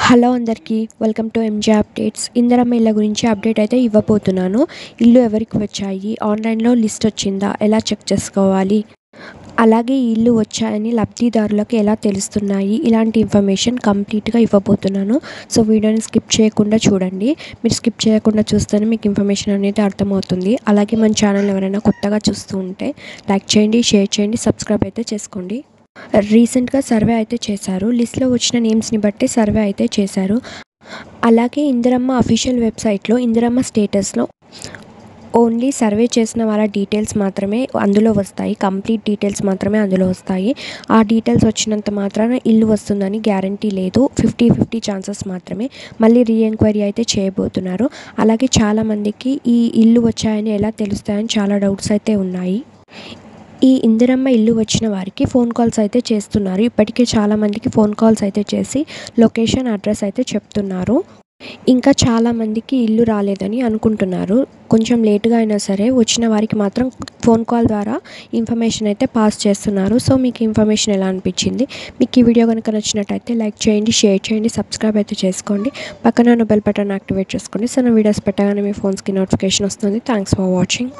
Hello అందరికీ welcome to M J updates. Indiramma ఇళ్ళ గురించి అప్డేట్ అయితే ఇవ్వబోతున్నాను. ఇల్లు ఎవరికి వచ్చాయి, ఆన్లైన్లో లిస్ట్ వచ్చిందా, ఎలా చెక్ చేసుకోవాలి, అలాగే ఈ ఇల్లు వచ్చాయని లబ్ధిదారులకు ఎలా తెలుస్తున్నాయి, ఇలాంటి ఇన్ఫర్మేషన్ కంప్లీట్గా ఇవ్వబోతున్నాను. సో వీడియోని స్కిప్ చేయకుండా చూడండి. మీరు స్కిప్ చేయకుండా చూస్తేనే మీకు ఇన్ఫర్మేషన్ అనేది అర్థమవుతుంది. అలాగే మన ఛానల్ ఎవరైనా కొత్తగా చూస్తూ ఉంటే లైక్ చేయండి, షేర్ చేయండి, సబ్స్క్రైబ్ అయితే చేసుకోండి. రీసెంట్గా సర్వే అయితే చేశారు. లిస్ట్లో వచ్చిన నేమ్స్ని బట్టి సర్వే అయితే చేశారు. అలాగే ఇందిరమ్మ అఫీషియల్ వెబ్సైట్లో ఇందిరమ్మ స్టేటస్లో ఓన్లీ సర్వే చేసిన వాళ్ళ డీటెయిల్స్ మాత్రమే అందులో వస్తాయి. కంప్లీట్ డీటెయిల్స్ మాత్రమే అందులో వస్తాయి. ఆ డీటెయిల్స్ వచ్చినంత మాత్రాన ఇల్లు వస్తుందని గ్యారంటీ లేదు. 50-50 ఛాన్సెస్ మాత్రమే. మళ్ళీ రీఎంక్వైరీ అయితే చేయబోతున్నారు. అలాగే చాలామందికి ఈ ఇల్లు వచ్చాయని ఎలా తెలుస్తాయని చాలా డౌట్స్ అయితే ఉన్నాయి. ఈ ఇందిరమ్మ ఇల్లు వచ్చిన వారికి ఫోన్ కాల్స్ అయితే చేస్తున్నారు. ఇప్పటికే చాలామందికి ఫోన్ కాల్స్ అయితే చేసి లొకేషన్, అడ్రస్ అయితే చెప్తున్నారు. ఇంకా చాలామందికి ఇల్లు రాలేదని అనుకుంటున్నారు. కొంచెం లేటుగా అయినా సరే వచ్చిన వారికి మాత్రం ఫోన్ కాల్ ద్వారా ఇన్ఫర్మేషన్ అయితే పాస్ చేస్తున్నారు. సో మీకు ఇన్ఫర్మేషన్ ఎలా అనిపించింది? మీకు ఈ వీడియో కనుక నచ్చినట్టయితే లైక్ చేయండి, షేర్ చేయండి, సబ్స్క్రైబ్ అయితే చేసుకోండి. పక్కన ఉన్న బెల్ బటన్ యాక్టివేట్ చేసుకోండి. సో నా వీడియోస్ పెట్టగానే మీ ఫోన్స్కి నోటిఫికేషన్ వస్తుంది. Thanks for watching.